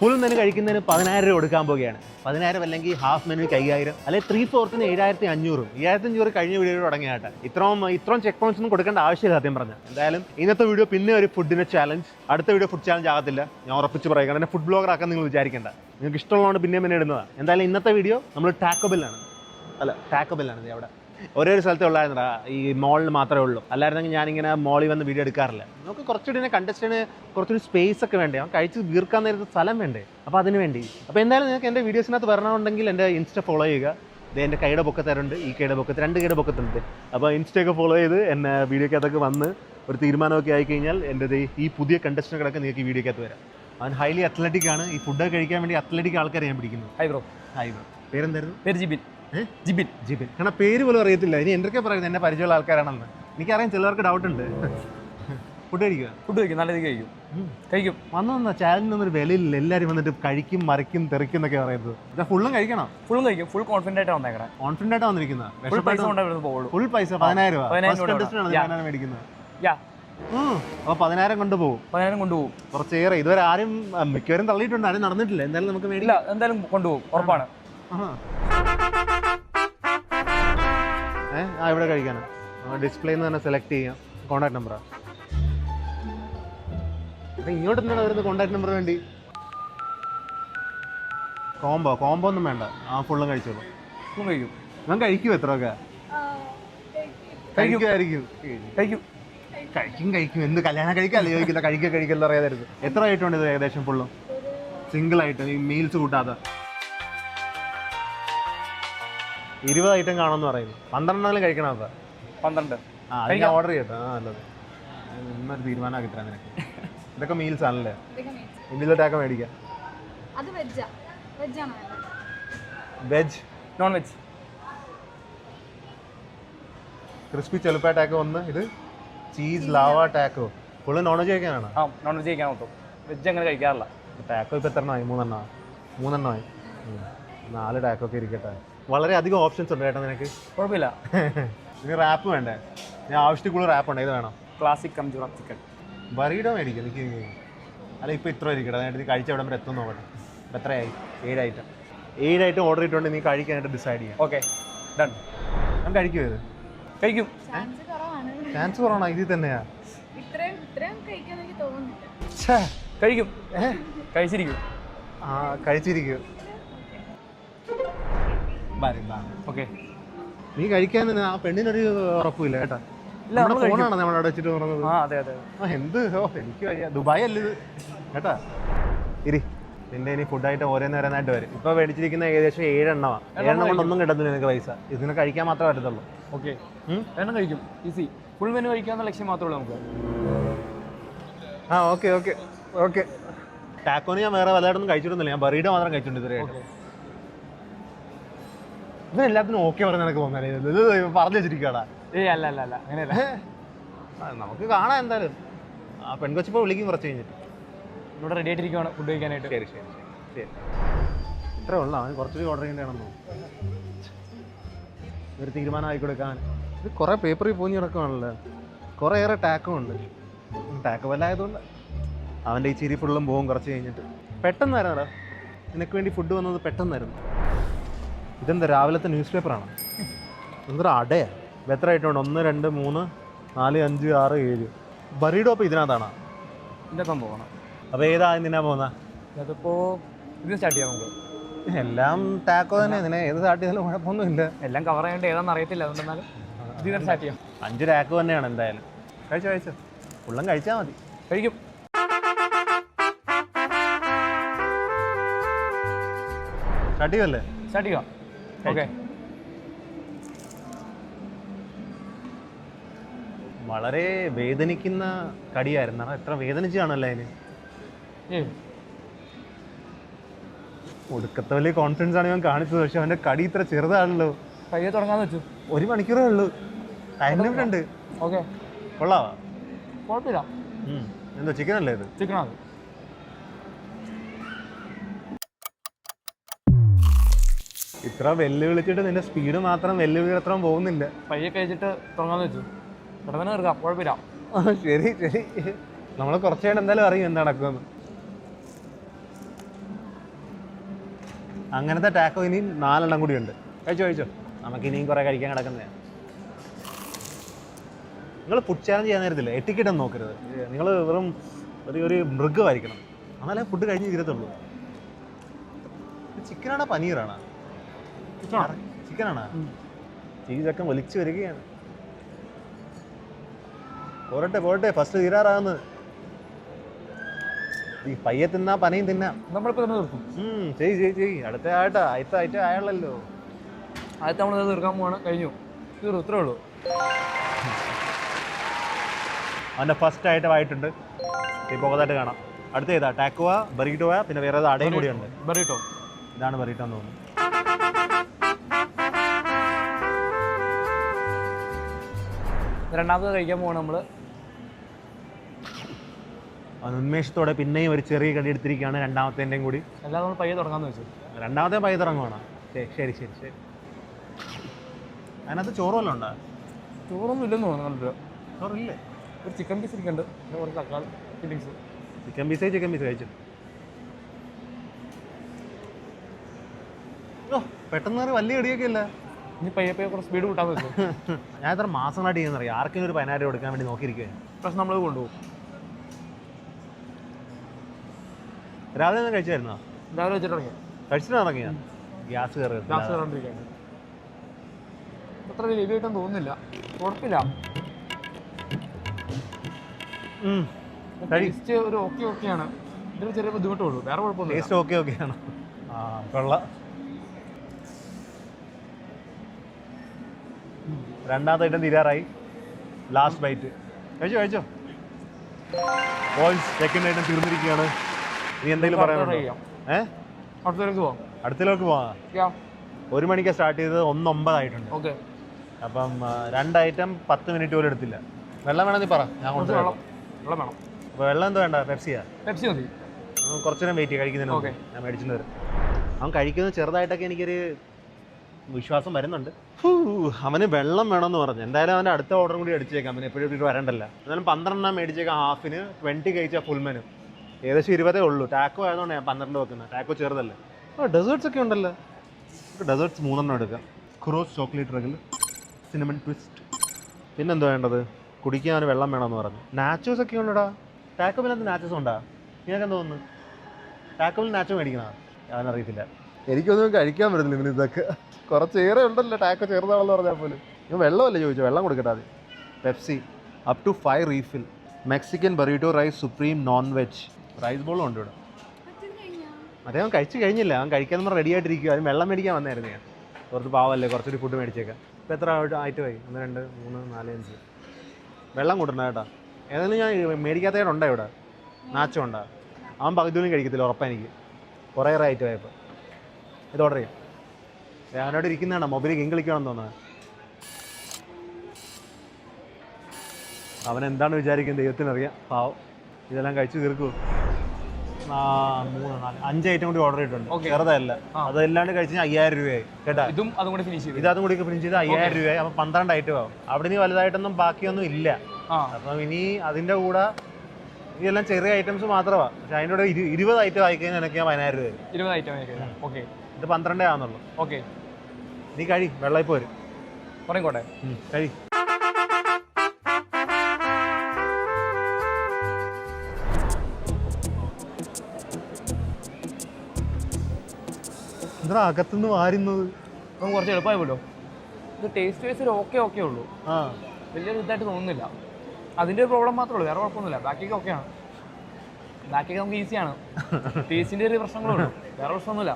Full menu കഴിക്കുന്നതിന് 10,000 രൂപ കൊടുക്കാൻ പോവുകയാണ്. 10,000 അല്ലെങ്കിൽ ഹാഫ് മെനു 5,000 അല്ലെങ്കിൽ 3/4 7,500. 7,500 കഴിഞ്ഞ വീഡിയോ തുടങ്ങിയാട്ടെ. ഇത്രയും ചെക്ക് പോയിന്റ്സ് ഒന്നും കൊടുക്കേണ്ട ആവശ്യമില്ല സത്യം പറഞ്ഞാൽ. എന്തായാലും ഇന്നത്തെ വീഡിയോ പിന്നെ ഒരു ഫുഡിന്റെ ചാലഞ്ച്. അടുത്ത വീഡിയോ ഫുഡ് ചാലഞ്ച് ആകത്തില്ല, ഞാൻ ഉറപ്പിച്ച് പറയുക. എന്നെ ഫുഡ് ബ്ലോഗർ ആക്കാൻ നിങ്ങൾ വിചാരിക്കേണ്ട. നിങ്ങൾക്ക് ഇഷ്ടമുള്ളതുകൊണ്ട് പിന്നെ ഇടുന്നതാണ്. എന്തായാലും ഇന്നത്തെ വീഡിയോ നമ്മൾ ടാക്കോ ബെല്ലാണ് അവിടെ ഒരേ ഒരു സ്ഥലത്തേ ഉള്ളായിരുന്നടാ, ഈ മോളിൽ മാത്രമേ ഉള്ളൂ. അല്ലായിരുന്നെങ്കിൽ ഞാനിങ്ങനെ മോളിൽ വന്ന് വീഡിയോ എടുക്കാറില്ല. നമുക്ക് കുറച്ചുകൂടി കണ്ടസ്റ്റിന് കുറച്ചൊരു സ്പേസ് ഒക്കെ വേണ്ടേ, അവൻ കഴിച്ച് വീർക്കാൻ നേരത്തെ സ്ഥലം വേണ്ടേ, അപ്പോൾ അതിന് വേണ്ടി. അപ്പോൾ എന്തായാലും നിങ്ങൾക്ക് എൻ്റെ വീഡിയോസിനകത്ത് വരണമെന്നുണ്ടെങ്കിൽ എൻ്റെ ഇൻസ്റ്റ ഫോളോ ചെയ്യുക. ഇത് എൻ്റെ കൈയുടെ പൊക്കത്തരുണ്ട്, ഈ കൈയുടെ പൊക്കത്ത് 2 കൈയുടെ പൊക്കത്തുണ്ട്. അപ്പോൾ ഇൻസ്റ്റയൊക്കെ ഫോളോ ചെയ്ത് എന്നെ വീഡിയോക്കകത്തൊക്കെ വന്ന് ഒരു തീരുമാനമൊക്കെ ആയിക്കഴിഞ്ഞാൽ എൻ്റെ ഈ പുതിയ കണ്ടസ്റ്റിനൊക്കെ നിങ്ങൾക്ക് ഈ വീഡിയോക്കകത്ത് വരാം. അവൻ ഹൈലി അത്ലറ്റിക് ആണ്. ഈ ഫുഡ് കഴിക്കാൻ വേണ്ടി അത്ലറ്റിക് ആൾക്കാരെ ഞാൻ പിടിക്കുന്നു. Hi bro. പേരെന്തായിരുന്നു? പേര് ജിബിൻ. ജിബിൻ കാരണം പേര് പോലും അറിയത്തില്ല. ഇനി എന്തൊക്കെ പറയുന്നത് എന്നെ പരിചയമുള്ള ആൾക്കാരാണെന്ന് എനിക്കറിയാം. ചിലർക്ക് ഡൗട്ട് ഉണ്ട്. ഫുഡ് കഴിക്കും, നല്ല രീതിക്ക് കഴിക്കും. വന്ന ചാലഞ്ചിനൊന്നും ഒരു വിലയില്ല. എല്ലാവരും വന്നിട്ട് കഴിക്കും, മറിക്കും, തെറിക്കും എന്നൊക്കെ പറയുന്നത്. ഫുള്ളും കഴിക്കണം. ഫുള്ളും കഴിക്കും. ഫുൾ കോൺഫിഡന്റ് ആയിട്ട് വന്നേക്കണം. കോൺഫിഡന്റ് ആയിട്ട് വന്നിരിക്കുന്നത്. ഫുൾ പൈസ 10,000 രൂപ മേടിക്കുന്നത്. അപ്പൊ 10,000 കൊണ്ടുപോകും. കുറച്ചേറെ ഇതുവരെ ആരും മിക്കവരും തള്ളിയിട്ടുണ്ട്, ആരും നടന്നിട്ടില്ല. എന്തായാലും നമുക്ക് മേടില്ല, എന്തായാലും കൊണ്ടുപോകും, ഉറപ്പാണ്. ഇവിടെ കഴിക്കാനാ. ഡിസ്പ്ലേന്ന് തന്നെ സെലക്ട് ചെയ്യാം. കോൺടാക്ട് നമ്പറാ. അപ്പൊ ഇങ്ങോട്ട് എന്താണ് വരുന്നത്? കോൺടാക്ട് നമ്പർ വേണ്ടി കോംബോ ഒന്നും വേണ്ട. ഫുള്ളും കഴിച്ചോളൂ. ഞാൻ കഴിക്കും. എത്രയൊക്കെ കഴിക്കും. എന്ത് കല്യാണം കഴിക്കല്ലേ ചോദിക്കില്ല, കഴിക്കല്ല അറിയാതായിരുന്നു. എത്ര ആയിട്ടുണ്ട് ഇത് ഏകദേശം? ഫുള്ളും സിംഗിൾ ആയിട്ട് ഈ മീൽസ് കൂട്ടാതെ 20 ഐറ്റം കാണുമെന്ന് പറയുന്നു. 12 കഴിക്കണം. അതാ 12. ഞാൻ ഓർഡർ ചെയ്യട്ടെ. നല്ലത്. ഇന്നൊരു തീരുമാനമാക്കി തരാം നിനക്ക്. ഇതൊക്കെ മീൽസ് ആണല്ലേ? ഇതിലോട്ടൊക്കെ മേടിക്കാം. Veg, non veg. Crispy chalupa taco ഒന്ന്. ഇത് cheese lava taco. Full non veg കഴിക്കാനാണ്? നോൺ വെജ് കഴിക്കാൻ മൊത്തം. വെജ് അങ്ങനെ കഴിക്കാറില്ല. ടാക്കോ ഇപ്പം എത്ര എണ്ണമായി? 3 എണ്ണമായി. 4 ടാക്കോ ഒക്കെ ഇരിക്കട്ടെ. വളരെ അധികം ഓപ്ഷൻസ് ഉണ്ട് കേട്ടോ നിനക്ക്. കുഴപ്പമില്ല. നിനക്ക് റാപ്പ് വേണ്ടേ? ഞാൻ ആവശ്യത്തിൽ കൂടുതൽ റാപ്പ് ഉണ്ട്. ഇത് വേണം. ക്ലാസിക് കംജൂറ ചിക്കൻ ബറീഡോ മേടിക്കും. എനിക്ക് അല്ല ഇപ്പം ഇത്ര ഇരിക്കട്ടെ. നീ കഴിച്ച എവിടെ വരെ എത്തും നോക്കട്ടെ. ഇപ്പം എത്രയായി? 7 ഐറ്റം ഓർഡർ ചെയ്തിട്ടുണ്ട്. നീ കഴിക്കാനായിട്ട് ഡിസൈഡ് ചെയ്യാം. Okay, done. ഞാൻ കഴിക്കും. ഇത് കഴിക്കും. ചാൻസ് കുറവാണ്. ഇതിൽ തന്നെയാ കഴിക്കും. കഴിച്ചിരിക്കും. ഓക്കെ, നീ കഴിക്കാൻ ആ പെണ്ണിനൊരു ഉറപ്പില്ല കേട്ടാ. ഫോണാണ് നമ്മളവിടെ വെച്ചിട്ട് പറഞ്ഞത്. എന്ത് എനിക്ക് ദുബായ് അല്ല ഇത് കേട്ടാ. നിന്റെ ഇനി ഫുഡായിട്ട് ഓരോന്നേരനായിട്ട് വരും. ഇപ്പൊ മേടിച്ചിരിക്കുന്ന ഏകദേശം 7 എണ്ണമാണ്. 7 എണ്ണം കൊണ്ടൊന്നും കിട്ടത്തില്ല നിനക്ക് പൈസ. ഇതിനെ കഴിക്കാൻ മാത്രമേ പറ്റത്തുള്ളൂ. ഓക്കെ, എണ്ണം കഴിക്കും. ഈസി. ഫുൾ മെനു കഴിക്കാനുള്ള ലക്ഷ്യം മാത്രമേ ഉള്ളൂ നമുക്ക്. ഓക്കെ. ടാക്കോന് ഞാൻ വേറെ വല്ലതായിട്ടൊന്നും കഴിച്ചിട്ടൊന്നുമില്ല. ഞാൻ ബറീഡോ മാത്രം കഴിച്ചിട്ടുണ്ട് ഇതുവരെയായിട്ട്. ഇത് എല്ലാത്തിനും ഓക്കെ പറഞ്ഞ നിനക്ക് തോന്നാനേ പറഞ്ഞു വെച്ചിരിക്കടാ. അല്ല അങ്ങനെയല്ല. നമുക്ക് കാണാം. എന്തായാലും ആ പെൺകൊച്ചിപ്പോൾ വിളിക്കും കുറച്ച് കഴിഞ്ഞിട്ട്. ഇവിടെ റെഡി ആയിട്ടിരിക്കുവാണ് ഫുഡ് കഴിക്കാനായിട്ട്. ശരി. ഇത്രേ ഉള്ളൂ. അവന് കുറച്ചുകൂടി ഓർഡർ ചെയ്യേണ്ടതാണെന്നോ. ഒരു തീരുമാനം ആയി കൊടുക്കാൻ. ഇത് കുറേ പേപ്പറിൽ പോഞ്ഞ് കിടക്കുവാണല്ലോ. കുറേയേറെ ടാക്കും ഉണ്ട്. ടാക്ക് വല്ലായതുകൊണ്ട് അവൻ്റെ ഈ ചിരി ഫുള്ളും പോകും കുറച്ച് കഴിഞ്ഞിട്ട്. പെട്ടെന്നായിരുന്നടാ നിനക്ക് വേണ്ടി ഫുഡ് വന്നത്. പെട്ടെന്നായിരുന്നു. ഇതെന്താ രാവിലത്തെ ന്യൂസ് പേപ്പറാണ്? എന്തൊരു അടയാ. എത്ര ആയിട്ടുണ്ട്? 1 2 3 4 5 6 7. ബറീഡോ അപ്പോൾ ഇതിനകത്താണോ? ഇതിനകത്താൻ പോകണം. അപ്പോൾ ഏതാ ഇതിനാ പോകുന്നത്? അതിപ്പോൾ ഇത് സ്റ്റാർട്ട് ചെയ്യാം നമുക്ക്. എല്ലാം ടാക്കോ തന്നെ. ഇതിനെ ഏത് സ്റ്റാർട്ട് ചെയ്താലും കുഴപ്പമൊന്നുമില്ല. എല്ലാം കവർ ചെയ്യേണ്ട ഏതാണെന്ന് അറിയത്തില്ല. അതുകൊണ്ടെന്നാലും ഇതിനെ സ്റ്റാർട്ട് ചെയ്യാം. 5 ടാക്കോ തന്നെയാണ് എന്തായാലും. കഴിച്ചോ. ഫുള്ളും കഴിച്ചാൽ മതി. കഴിക്കും. സ്റ്റാർട്ട് ചെയ്യുമല്ലേ? സ്റ്റാർട്ട് ചെയ്യാം. ഓക്കെ. വളരെ വേദനിക്കുന്ന കടിയായിരുന്നു. എത്ര വേദനിച്ചാണല്ലേ അതിന്. ഒടുക്കത്തെ വലിയ കോൺഫിഡൻസ് ആണ് ഞാൻ കാണിച്ചത്. പക്ഷെ അവൻ്റെ കടി ഇത്ര ചെറുതാണല്ലോ. പയ്യെ തുടങ്ങാന്ന് വെച്ചു. 1 മണിക്കൂറേ ഉള്ളൂ. ടൈം ലിമിറ്റ് ഉണ്ട്. ഓക്കെ, കൊള്ളാവാ. കുഴപ്പമില്ല. എന്തോ ചിക്കൻ അല്ലേ ഇത്? ചിക്കനാണ്. ഇത്ര വെല്ലുവിളിച്ചിട്ട് നിന്റെ സ്പീഡ് മാത്രം വെല്ലുവിളി അത്ര പോകുന്നില്ല. പയ്യെ കഴിച്ചിട്ട് തുടങ്ങാന്ന് വെച്ചു. പെട്ടെന്ന് എടുക്കാം, കുഴപ്പമില്ല. ശരി. നമ്മൾ കുറച്ച് നേരം എന്തായാലും അറിയും എന്താ നടക്കുമെന്ന്. അങ്ങനത്തെ ടാക്കോ ഇനിയും 4 എണ്ണം കൂടി ഉണ്ട്. കഴിച്ചോ. നമുക്ക് ഇനിയും കുറേ കഴിക്കാൻ കിടക്കുന്നതാണ്. നിങ്ങൾ ഫുഡ് ചാലഞ്ച് ചെയ്യാൻ നേരത്തില്ല എറ്റിക്കറ്റ് ഒന്നും നോക്കരുത്. നിങ്ങൾ വെറും ഒരു മൃഗമായിരിക്കണം, എന്നാലേ ഫുഡ് കഴിഞ്ഞ് തീരത്തുള്ളൂ. ചിക്കനാണോ പനീറാണോ? ചിക്കനാണോ? ചീസൊക്കെ വലിച്ചു വരികയാണ്. പോരട്ടെ ഫസ്റ്റ് തീരാറാകുന്നു. ഈ പയ്യെ തിന്നാ പനയും തിന്നാം. നമ്മളിപ്പോൾ തന്നെ തീർക്കും. ചെയ് അടുത്ത ആയിട്ട് ആയുള്ളല്ലോ. ആദ്യത്തെ നമ്മൾ തീർക്കാൻ പോവാണ്. കഴിഞ്ഞു, തീർന്നു, ഇത്രേ ഉള്ളൂ. അവൻ്റെ ഫസ്റ്റ് ഐറ്റം ആയിട്ടുണ്ട്. ഈ പോകത്തായിട്ട് കാണാം. അടുത്ത ഏതാ? ടാക്കോവ, ബറീറ്റോവ, പിന്നെ വേറെ അടയും കൂടി ഉണ്ട്. ബറീട്ടോ. ഇതാണ് ബറീട്ടോ എന്ന് തോന്നുന്നു. രണ്ടാമത് കഴിക്കാൻ പോവാണ് നമ്മൾ. അവൻ ഉന്മേഷത്തോടെ പിന്നെയും ഒരു ചെറിയ കടി എടുത്തിരിക്കുകയാണ്. രണ്ടാമത്തേൻ്റെയും കൂടി. എല്ലാം നമ്മൾ പയ്യെ തുടങ്ങാമെന്ന് വെച്ചു. രണ്ടാമത്തെ പയ്യെ തുടങ്ങുവാണ്. ശരി. അതിനകത്ത് ചോറ് വല്ലതും ഉണ്ടോ? ചോറൊന്നും ഇല്ലെന്ന് തോന്നുന്നു. ചോറില്ലേ? ഒരു ചിക്കൻ പീസ് ഇരിക്കുന്നുണ്ട്, പിന്നെ കുറച്ച് തക്കാളി ഫില്ലിങ്സ്. ചിക്കൻ പീസ് കഴിച്ചു. ഓ, പെട്ടെന്ന് വലിയ കടിയൊക്കെ ഇല്ല. ഇനി പയ്യെ കുറച്ച് സ്പീഡ് കൂട്ടാന്ന് വെച്ചു. ഞാൻ എത്ര മാസങ്ങളായിട്ട് ചെയ്യുന്നറിയാം. ആർക്കെങ്കിലും ഒരു 10,000 കൊടുക്കാൻ വേണ്ടി നോക്കിയിരിക്കുകയാണ്. പക്ഷെ നമ്മളത് കൊണ്ടുപോകും. രാവിലെ ഒന്നും കഴിച്ചായിരുന്നോ? രാവിലെ വെച്ചിട്ടിറങ്ങി. കഴിച്ചിട്ട് ഇറങ്ങിയാ? ഗ്യാസ് കയറിയിരിക്കുകയാണ്. അത്ര വലിയായിട്ടും തോന്നുന്നില്ല, കുഴപ്പമില്ല. ടേസ്റ്റ് ഒരു ഓക്കെയാണ്. ഇതിന് ചെറിയ ബുദ്ധിമുട്ടുള്ളൂ, വേറെ കുഴപ്പമൊന്നും. ടേസ്റ്റ് ഓക്കെയാണ്. കൊള്ളാം. രണ്ടാമത്തെ ഐറ്റം തീരാറായി. Last bite. കഴിച്ചോ. ബോയ്സ്, സെക്കൻഡ് ഐറ്റം തീർന്നിരിക്കുകയാണ്. ഇനി എന്തെങ്കിലും പറയാനുണ്ടോ? അടുത്തിലേക്ക് പോവാം. 1 മണിക്ക് സ്റ്റാർട്ട് ചെയ്തത് 1:09 ആയിട്ടുണ്ട്. ഓക്കെ. അപ്പം 2 ഐറ്റം 10 മിനിറ്റ് പോലും എടുത്തില്ല. വെള്ളം വേണം നീ പറ, ഞാൻ കൊണ്ടുവരാം. വെള്ളം വേണം. അപ്പോൾ വെള്ളം എന്താ വേണ്ട? പെപ്സിയാ? പെപ്സി മതി. കുറച്ചു നേരം വെയിറ്റ് കഴിക്കുന്നതിന്. ഓക്കെ, ഞാൻ മേടിച്ചിട്ട് വരും. അവൻ കഴിക്കുന്നത് ചെറുതായിട്ടൊക്കെ എനിക്കൊരു വിശ്വാസം വരുന്നുണ്ട്. അവന് വെള്ളം വേണമെന്ന് പറഞ്ഞു. എന്തായാലും അവൻ്റെ അടുത്ത ഓർഡർ കൂടി അടിച്ചേക്കാം. അവന് എപ്പോഴും ഇവിടെ വരണ്ടല്ല. എന്നാലും 12 മേടിച്ചേക്കാം ഹാഫിന്. 20 കഴിച്ചാൽ ഫുൾ മെനു. ഏകദേശം 20 ഉള്ളൂ. ടാക്കോ ആയതുകൊണ്ട് ഞാൻ 12 വെക്കുന്നത്. ടാക്കോ ചെറുതല്ലേ. ഡെസേർട്ട്സ് ഒക്കെ ഉണ്ടല്ലോ. ഡെസേർട്ട്സ് 3 എടുക്കാം. ക്രോസ് ചോക്ലേറ്റ് റെഗിൾ, സിനമൺ ട്വിസ്റ്റ്. പിന്നെന്താ വേണ്ടത്? കുടിക്കാൻ വെള്ളം വേണമെന്ന് പറഞ്ഞു. നാച്ചോസ് ഒക്കെ ഉണ്ടോടാ. ടാക്കോബിനകത്ത് നാച്ചോസ് ഉണ്ടാ? നിനക്കെന്താ തോന്നുന്നു? ടാക്കോബിൽ നാച്ചോ മേടിക്കണോ? ഞാനറിയത്തില്ല. എനിക്കൊന്നും കഴിക്കാൻ പറ്റുന്നില്ല ഇവന്. ഇതൊക്കെ കുറച്ചേറെ ഉണ്ടല്ലോ. ടാക്കോ ചെറുതാണെന്ന് പറഞ്ഞാൽ പോലും. ഞാൻ വെള്ളമല്ലേ ചോദിച്ചു? വെള്ളം കൊടുക്കട്ടെ ആദ്യം. Pepsi up to 5 refill. Mexican burrito rice supreme non veg. Rice ബോളും ഉണ്ട് ഇവിടെ. അതേ അവൻ കഴിച്ച് കഴിഞ്ഞില്ല. അവൻ കഴിക്കാൻ റെഡി ആയിട്ടിരിക്കുക. അതിന് വെള്ളം മേടിക്കാൻ വന്നായിരുന്നു ഞാൻ. കുറച്ച് പാവല്ലേ, കുറച്ചൊരു ഫുഡ് മേടിച്ചേക്കാം. ഇപ്പോൾ എത്ര ആയിട്ടുമായി? 1 2 3 4 5. വെള്ളം കൂട്ടണം കേട്ടോ. ഏതായാലും ഞാൻ മേടിക്കാത്തവരുണ്ടോ ഇവിടെ? നാച്ചോ ഉണ്ടാ? അവൻ പകുതിയൊന്നും കഴിക്കത്തില്ല, ഉറപ്പാണ് എനിക്ക്. കുറേ ഐറ്റം ആയപ്പോൾ ഇത് ഓർഡർ ചെയ്യും. അവനോട് ഇരിക്കുന്നതാണോ മൊബൈൽ ഗെയിം കളിക്കണമെന്ന് തോന്നുന്നത്. അവൻ എന്താണ് വിചാരിക്കുന്നത് ദൈവത്തിനറിയാം. പാവം. ഇതെല്ലാം കഴിച്ച് തീർക്കുമോ? 3 4 5 ഐറ്റം കൂടി ഓർഡർ ചെയ്തിട്ടുണ്ട്. ചെറുതല്ല, അതല്ലാണ്ട് കഴിച്ച് 5000 രൂപയായി കേട്ടോ. ഇതും അതും കൂടി ഫിനിഷ് ചെയ്ത് ഫിനിഷ് ചെയ്ത് 5000 രൂപയായി. അപ്പം 12 ഐറ്റം ആവും. അവിടെ ഇനി വലുതായിട്ടൊന്നും ബാക്കിയൊന്നും ഇല്ല. അപ്പം ഇനി അതിൻ്റെ കൂടെ ഇതെല്ലാം ചെറിയ ഐറ്റംസ് മാത്രമാണ്. പക്ഷെ അതിൻ്റെ കൂടെ 20 ഐറ്റം ആയിക്കഴിഞ്ഞാൽ എനിക്ക് 10000 രൂപ വരും. 20 ഐറ്റം. ഓക്കെ. ഇത് 12 ആവുന്നുള്ളൂ. ഓക്കെ, നീ കഴി. വെള്ളം ഇപ്പോൾ വരും. പറഞ്ഞോട്ടെ. കഴി. എന്താ അകത്തുനിന്ന് വാരുന്നത്? നമുക്ക് കുറച്ച് എളുപ്പമായല്ലോ. ഇത് ടേസ്റ്റ് വൈസ് ഒരു ഓക്കെ ഉള്ളൂ. വലിയൊരു ഇതായിട്ട് തോന്നുന്നില്ല. അതിൻ്റെ ഒരു പ്രോബ്ലം മാത്രമേ ഉള്ളൂ, വേറെ കുഴപ്പമൊന്നുമില്ല. ബാക്കിയൊക്കെ ഓക്കെയാണ്. ബാക്കിയൊക്കെ നമുക്ക് ഈസിയാണ്. ടേസ്റ്റിൻ്റെ ഒരു പ്രശ്നങ്ങളേ ഉള്ളൂ, വേറെ പ്രശ്നമൊന്നുമില്ല.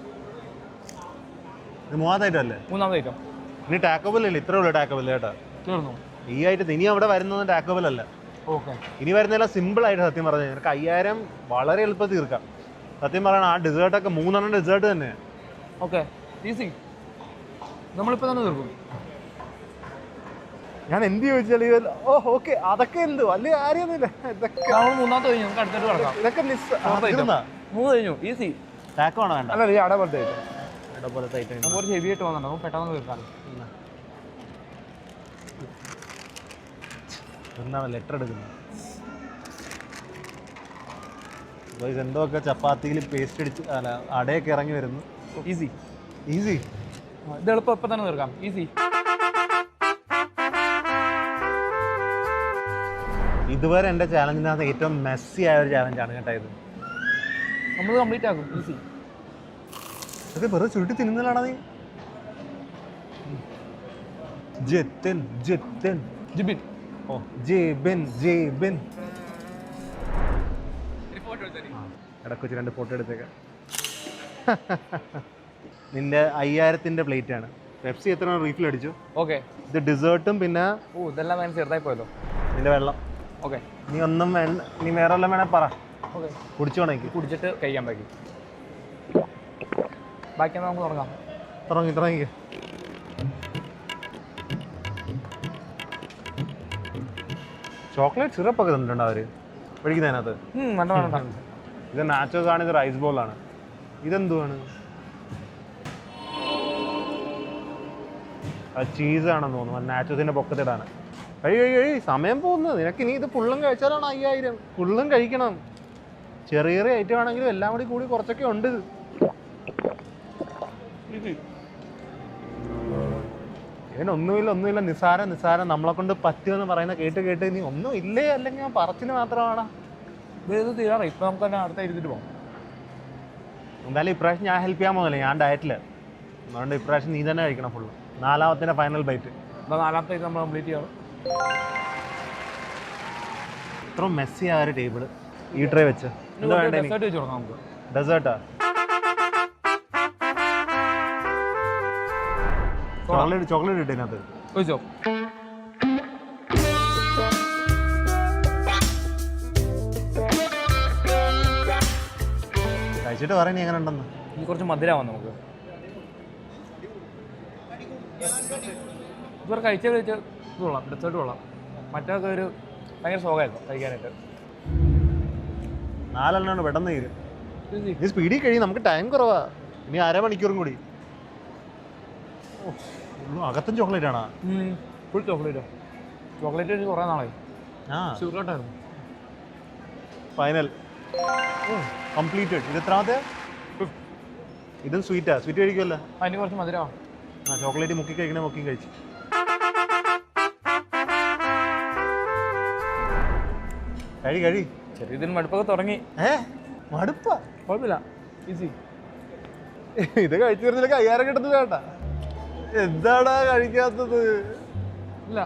മൂന്നാമത്തെ ഐറ്റം അല്ലേ? മൂന്നാമത്തെ ഐറ്റം. ഇനി ടാക്കോബെൽ അല്ലേ? ഇത്രേ ഉള്ളൂ ടാക്കോബെൽ കേട്ടോ. തീർന്നു ഈ ഐറ്റം. ഇനി അവിടെ വരുന്നത് ടാക്കോബെൽ അല്ല. ഓക്കെ. ഇനി വരുന്നതെല്ലാം സിമ്പിൾ ആയിട്ട്. സത്യം പറഞ്ഞാൽ നിനക്ക് 5000 വളരെ എളുപ്പത്തിൽ തീർക്കാം. സത്യം പറയണം. ആ ഡെസേർട്ടൊക്കെ 3 ഡെസേർട്ട് തന്നെ. Okay, easy. നമ്മളിപ്പോൾ തന്നെ തീർക്കും. ഞാൻ എന്ത് ചോദിച്ചാൽ ഓക്കെ അതൊക്കെ എന്ത് വലിയ കാര്യമൊന്നുമില്ല. ഇതൊക്കെ മൂന്നാമത്തെ കഴിഞ്ഞു. നമുക്ക് അടുത്തോട്ട് കിടക്കാം. ഇതൊക്കെ 3 കഴിഞ്ഞു. ഈസി. ടാക്കോ ആണോ വേണ്ട? അല്ല, ഈ അടപോലത്തെ ഐറ്റം. അടപോലത്തെ ഐറ്റം നമുക്ക് കുറച്ച് ഹെവി ആയിട്ട് വന്നിട്ടുണ്ടാവും, പെട്ടെന്ന് തീർക്കാം. എന്താണ് ലെറ്റർ എടുക്കുന്നത്? എന്തോക്കെ ചപ്പാത്തിയിൽ പേസ്റ്റ് അടിച്ച് അല്ല അടയൊക്കെ ഇറങ്ങി വരുന്നു. Easy easy. ഇത് എളുപ്പം ഇപ്പം തന്നെ തീർക്കാം. ഈസി. ഇതുവരെ എൻ്റെ ചാലഞ്ചിനകത്ത് ഏറ്റവും മെസ്സി ആയ ഒരു ചാലഞ്ചാണ് കേട്ടോ ഇത്. നമ്മൾ കംപ്ലീറ്റ് ആക്കും. ഈസി. ഇത് വെറുതെ ചുരുട്ടി തിന്നുന്നതാണോ നീ? ജിത്തിൻ ജിത്തിൻ ജിബിൻ. ഓ ജിബിൻ ജിബിൻ. ഇടക്കൊച്ച് 2 ഫോട്ടോ എടുത്തേക്കാം. നിന്റെ 5000-ന്റെ പ്ലേറ്റ് ആണ്. പെപ്സി എത്ര റീഫിൽ അടിച്ചു? ഓക്കെ. ഇത് ഡെസേർട്ടും പിന്നെ ഇതെല്ലാം വേണം. ചെറുതായി പോയല്ലോ. നിന്റെ വെള്ളം. ഓക്കെ. നീ ഒന്നും വേണ്ട, നീ വേറെ വല്ലതും വേണേ പറ. ഓക്കെ. കുടിച്ചോണേക്ക്. കുടിച്ചിട്ട് കഴിക്കാൻ ബാക്കി നമുക്ക് തുടങ്ങാം. തുടങ്ങി. ചോക്ലേറ്റ് സിറപ്പ് ഒക്കെ തന്നിട്ടുണ്ടോ അവര് ഒഴിക്കുന്നതിനകത്ത്? വേണ്ട. ഇത് നാച്ചോസ് ആണ്, ഇത് റൈസ് ബോൾ ആണ്. ഇതെന്തുവാണ്? ചീസാണെന്ന് തോന്നുന്നു. നാച്ചോസിന്റെ പൊക്കത്തിടാണ്. കഴി സമയം പോകുന്നത്. നിനക്ക് ഇനി ഇത് ഫുള്ളും കഴിച്ചാലാണ് 5000. ഫുള്ളും കഴിക്കണം. ചെറിയ ഐറ്റം ആണെങ്കിലും എല്ലാം കൂടി കുറച്ചൊക്കെ ഉണ്ട്. ഒന്നുമില്ല നിസാരം നമ്മളെ കൊണ്ട് പറ്റുമെന്ന് പറയുന്ന കേട്ട് നീ ഒന്നും ഇല്ലേ, അല്ലെങ്കിൽ പറച്ചിന് മാത്രമാണ്. ഇത് തീരാറ്. ഇപ്പം നമുക്ക് തന്നെ അടുത്ത ഇരുന്നിട്ട് പോകാം. എന്തായാലും ഇപ്രാവശ്യം ഞാൻ ഹെൽപ്പ് ചെയ്യാൻ പോകുന്നില്ല, ഞാൻ ഡയറ്റില്. അതുകൊണ്ട് ഇപ്രാവശ്യം നീ തന്നെ കഴിക്കണം ഫുള്ള്. 4ാമത്തെ ഫൈനൽ ബൈറ്റ്. 4ാമത്തെ ഇത് നമ്മൾ കംപ്ലീറ്റ് ചെയ്യണം. ഇത്ര മെസ്സി ആ ഒരു ടേബിള്. ഈ ട്രേ വെച്ച് ഡെസേർട്ടാ? ചോക്ലേറ്റ് ഇട്ടതിനകത്ത് ഒഴിച്ചോ. കഴിച്ചിട്ട് പറയാൻ എങ്ങനെ ഉണ്ടെന്ന്. ഇനി കുറച്ച് മധുരമാവാം നമുക്ക്. ഇതുവരെ കഴിച്ച ഇത് കൊള്ളാം. ഡെസേർട്ട് കൊള്ളാം. മറ്റൊക്കെ ഒരു ഭയങ്കര സുഖമായിരുന്നു കഴിക്കാനായിട്ട്. 4 പെട്ടെന്ന് തീരും. ഈ സ്പീഡിൽ കഴിയും. നമുക്ക് ടൈം കുറവാ. ഇനി അരമണിക്കൂറും കൂടി. അകത്തും ചോക്ലേറ്റ് ആണോ? ഫുൾ ചോക്ലേറ്റ് കുറേ നാളായി. ഷുഗറായിട്ടായിരുന്നു. Final completed. ഇത് എത്രാമത്തെ? ഇതും സ്വീറ്റ് കഴിക്കുമല്ലോ. അതിന് കുറച്ച് മധുരമാണ്. ചോക്ലേറ്റ് മുക്കി കഴിച്ചു. കഴി ചെറിയതിന് മടുപ്പൊക്കെ തുടങ്ങി. മടുപ്പാ? കുഴപ്പമില്ല. ഈസി. ഇത് കഴിച്ചു വരുന്നില്ല. 5000 കിട്ടുന്നില്ല കേട്ടാ. എന്താടാ കഴിക്കാത്തത്? ഇല്ല,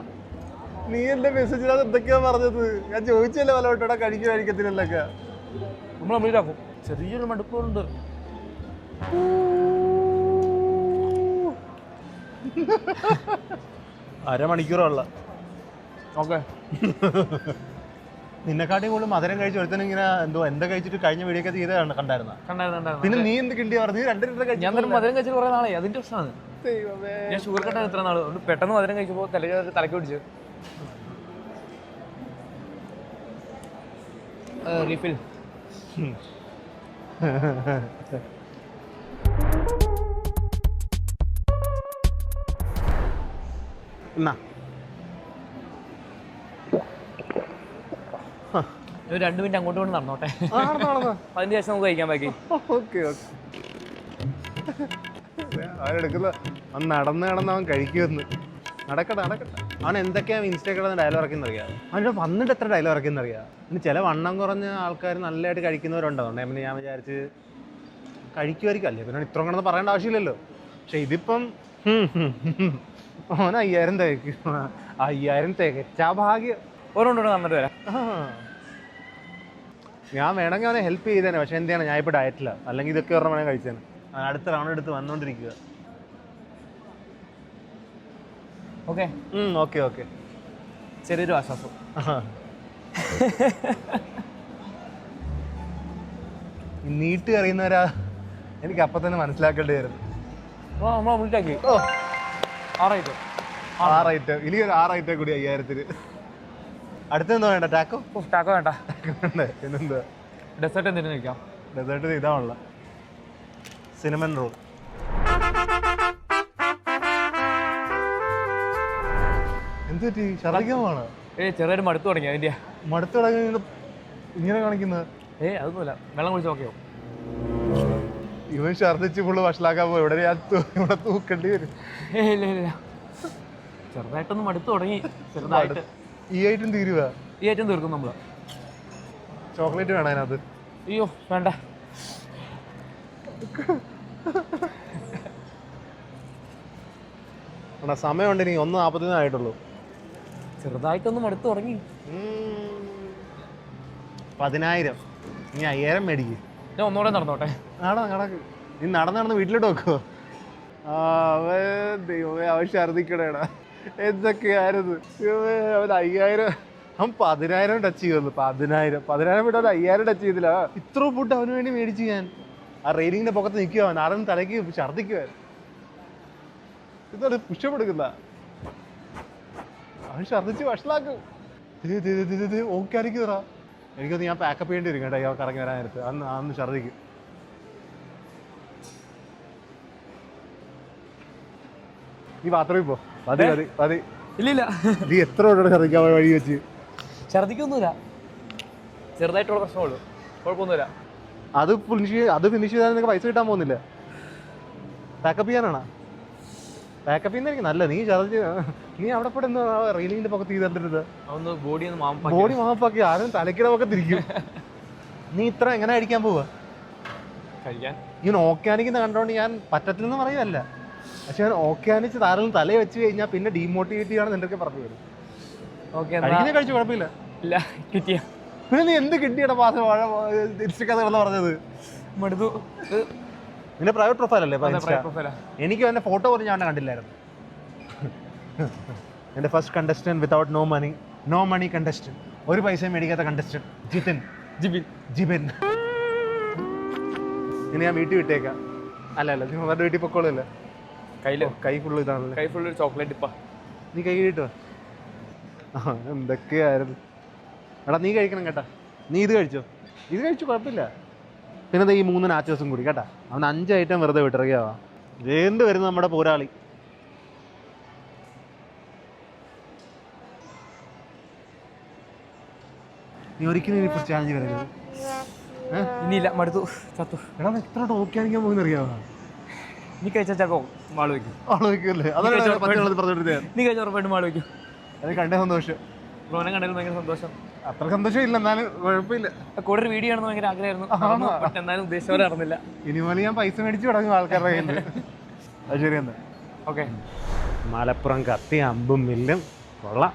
നീ എന്റെ മെസ്സേജിനകത്ത് എന്തൊക്കെയാ പറഞ്ഞത്? ഞാൻ ചോദിച്ചല്ലേ വലോട്ടോടാ കഴിക്കത്തില്ലൊക്കെ. നമ്മൾ കംപ്ലീറ്റ് ചെറിയൊരു മടുപ്പുണ്ട്. അരമണിക്കൂറുള്ള. ഓക്കെ. നിന്നെക്കാട്ടി കൂടുതൽ മധുരം കഴിച്ച് ഒരുത്തനും ഇങ്ങനെ എന്താ കഴിച്ചിട്ട് കഴിഞ്ഞ വീഡിയോ ഒക്കെ ചെയ്ത് കണ്ടായിരുന്നു. പിന്നെ നീ എന്ത് കിണ്ടി പറഞ്ഞു? 2 ലിറ്റർ കഴിച്ചു. ഞാൻ മധുരം കഴിച്ചിട്ട് കുറെ നാളെ. അതിന്റെ പ്രശ്നമാണ്. ഞാൻ ഷുഗർ കട്ടാണ് ഇത്ര നാള്. പെട്ടെന്ന് മധുരം കഴിച്ചപ്പോൾ തലക്ക് പിടിച്ചു. റീഫിൽ. ഒരു 2 മിനിറ്റ് അങ്ങോട്ട് കൊണ്ട് നടന്നോട്ടെ. അതിന് ശേഷം നമുക്ക് കഴിക്കാൻ ബാക്കി. അവനെടുക്കുന്ന നടന്ന് അവൻ കഴിക്കുമെന്ന്. നടക്കട്ടെ. അവൻ എന്തൊക്കെയാ ഇൻസ്റ്റാഗ്രാമിൽ ഡയലോഗ് ഇറക്കുന്നറിയാം. അവൻ്റെ വന്നിട്ട് എത്ര ഡയലോഗ് ഇറക്കുന്നറിയാം. പിന്നെ ചില വണ്ണം കുറഞ്ഞ ആൾക്കാർ നല്ലതായിട്ട് കഴിക്കുന്നവരുണ്ടോ? പിന്നെ ഞാൻ വിചാരിച്ച് കഴിക്കുമായിരിക്കും. അല്ലേ പിന്നെ ഇത്ര കിടന്ന് പറയേണ്ട ആവശ്യമില്ലല്ലോ. പക്ഷെ ഇതിപ്പം അവന് 5000 തികയ്ക്കും. 5000 തികച്ചാ ഭാഗ്യം. ഓരോണ്ടോ വന്നിട്ട് വരാം. ഞാൻ വേണമെങ്കിൽ അവനെ ഹെൽപ്പ് ചെയ്തേനെ. പക്ഷെ എന്താണ്, ഞാൻ ഇപ്പോൾ ഡയറ്റിലാണ്. അല്ലെങ്കിൽ ഇതൊക്കെ ഒരെണ്ണം വേണേൽ കഴിച്ചേനെ. അടുത്ത റൗണ്ട് എടുത്ത് വന്നുകൊണ്ടിരിക്കുക. ഓക്കെ. ചെറിയൊരു ആശ്വാസം. നീട്ട് അറിയുന്നവരാ എനിക്ക് അപ്പം തന്നെ മനസ്സിലാക്കേണ്ടി വരുന്നു. 6 ഐറ്റം. ഇനി ഒരു 6 ഐറ്റം കൂടി 5000-ന്. അടുത്തെന്താ വേണ്ട? ടാക്കോ വേണ്ട. പിന്നെന്താ? ഡെസേർട്ട് എന്തെങ്കിലും കഴിക്കാം. ഡെസേർട്ട് ഇതാണുള്ള സിനമൺ റോൾ. എന്തുപറ്റി? ഛർദ്ദിക്കാൻ പോണോ? ചെറിയൊരു മടുത്ത് തുടങ്ങി. അതിന്റെ മടുത്ത് തുടങ്ങി ഇങ്ങനെ കാണിക്കുന്നത്. അതൊന്നുമില്ല, വെള്ളം കുടിച്ച് ഓക്കെയോ? ഇവൻ ഛർദ്ദിച്ച് ഫുള്ള് വഷളാക്കാൻ പോകും. ഇവിടെ തൂക്കേണ്ടി വരും. ഇല്ല, ചെറുതായിട്ടൊന്ന് മടുത്തു തുടങ്ങി. ചെറുതായിട്ട് ഈ ഐറ്റം തീരുക. ഈ ഐറ്റം തീർക്കും നമ്മള്. ചോക്ലേറ്റ് വേണം അതിനകത്ത്. അയ്യോ വേണ്ട. സമയമുണ്ട്, ഇനി 1:41 ആയിട്ടുള്ളൂ. ചെറുതായിട്ടൊന്ന് മടുത്തു തുടങ്ങി. 10,000. ഇനി 5,000 മേടിക്കും. ഞാൻ ഒന്നുകൂടെ നടന്നോട്ടെ. നടക്ക്. നീ നടന്ന് വീട്ടിലോട്ട് വെക്കുവോ? ദൈവമേ, അവൻ ഛർദിക്കണേടാ. എന്തൊക്കെയായിരുന്നു അവൻ 5,000. അവൻ 10,000 ടച്ച് ചെയ്യുള്ളൂ. 10,000 വിട്ട് അവൻ 5,000 ടച്ച് ചെയ്തില്ല. ഇത്ര ഫുഡ് അവന് വേണ്ടി മേടിച്ച് ഞാൻ ആ റെയിലിങ്ങിന്റെ പൊക്കത്ത് നിൽക്കുക. അവൻ ആരും തലയ്ക്ക് ഛർദിക്കുവാൻ. ഇതോടെ പുഷപ്പെടുക്കുന്ന അവൻ ഛർദിച്ച് വഷളാക്കും. ഓക്കെ ആയിരിക്കുതാ. എനിക്കൊന്ന് ഞാൻ പാക്കപ്പ് ചെയ്യേണ്ടി വരും കേട്ടോ. ഇയാൾക്ക് ഇറങ്ങി വരാൻ നേരത്ത് അന്ന് ഛർദിക്കും. നീ ബാത്റൂമിൽ പോ. മതി. ഇല്ല, നീ എത്ര വട്ടം ഛർദിക്കാൻ വഴി വെച്ച്? ഛർദിക്കൊന്നുമില്ല, ചെറുതായിട്ടുള്ള പ്രശ്നമുള്ളൂ, കുഴപ്പമൊന്നുമില്ല. അത് ഫിനിഷ് ചെയ്താൽ നിനക്ക് പൈസ കിട്ടാൻ പോകുന്നില്ല. പാക്കപ്പ് ചെയ്യാനാണ്. പാക്കപ്പ് ചെയ്യുന്നതായിരിക്കും നല്ല. നീ ഛർദിച്ച് നീ അവിടെ പോയി എന്താ റെയിലിങ്ങിന്റെ പൊക്കത്ത് ചെയ്തിട്ട് ഒന്ന് ബോഡി മാപ്പാക്കി ആരും തലക്കിട പൊക്കെ തിരിക്കും. നീ ഇത്ര എങ്ങനെ അടിക്കാൻ പോവാ? കഴിക്കാൻ ഈ ഓക്കാനിക്കുന്ന കണ്ടോണ്ട് ഞാൻ പറ്റത്തില്ലെന്ന് പറയുമല്ല. പക്ഷെ ഞാൻ ഓക്കാനിച്ച് താരം തല വെച്ച് കഴിഞ്ഞാൽ പിന്നെ ഡീമോട്ടിവേറ്റ് ചെയ്യാണ് നിന്റെ പറഞ്ഞു വരും. കഴിച്ചു കുഴപ്പമില്ല. കിട്ടിയ പിന്നെ നീ എന്ത് കിട്ടിയുടെ പാസ് തിരിച്ചൊക്കെ പറഞ്ഞത്? മടുത്തു. നിന്റെ പ്രൈവറ്റ് പ്രൊഫൈൽ അല്ലേ? എനിക്ക് എന്റെ ഫോട്ടോ പോലും ഞാൻ കണ്ടില്ലായിരുന്നു. എന്റെ first contestant without no money contestant. ഒരു പൈസയും മേടിക്കാത്ത കണ്ടസ്റ്റന്റ് ജിബിൻ. ഇനി ഞാൻ വീട്ടിൽ വിട്ടേക്കാം. അല്ല നിങ്ങളുടെ വീട്ടിൽ പൊക്കോളൂല്ല. കൈ ഫുള്ള് ഇതാണല്ലോ. കൈ ഫുള്ള് ചോക്ലേറ്റ് ഇപ്പാ. നീ കൈ കിട്ടുക. എന്തൊക്കെയായിരുന്നു. എടാ നീ കഴിക്കണം കേട്ടാ. നീ ഇത് കഴിച്ചു കുഴപ്പമില്ല. പിന്നെ ഈ 3 നാച്ചോസും കൂടി കേട്ടാ. അവൻ 5 ഐറ്റം വെറുതെ വിട്ടിറങ്ങിയാവാ. വേണ്ട വരുന്നത് നമ്മുടെ പോരാളി. നീ ഒരിക്കലും ഇനി ചാലഞ്ച് വരരുത്. ഇനിയില്ല, മടുത്തു, ചത്തു. എടാ എത്ര ടോക്കാനിക്കാൻ പോകുന്ന അറിയാവാ. നീ കഴിച്ചാക്കോ മാള് വയ്ക്കും. വയ്ക്കുമല്ലേ? അതാണ് നീ കഴിച്ച ഉറപ്പായിട്ടും മാള് വയ്ക്കും. അത് കണ്ടേ സന്തോഷം. ബ്രോനെ കണ്ടതിൽ ഭയങ്കര സന്തോഷം. അത്ര സന്തോഷം ഇല്ല, എന്നാലും കുഴപ്പമില്ല. കൂടെ ഒരു വീഡിയോ ആണെന്ന് ഭയങ്കര ആഗ്രഹമായിരുന്നു. ബട്ട് എന്നാലും ഉദ്ദേശിച്ചവരെ നടന്നില്ല. ഇനി പോലെ ഞാൻ പൈസ മേടിച്ചു തുടങ്ങും ആൾക്കാരുടെ കയ്യിൽ. അത് ശരി. എന്നാ ഓക്കെ. മലപ്പുറം കത്തി അമ്പും മില്ലും കൊള്ളാം.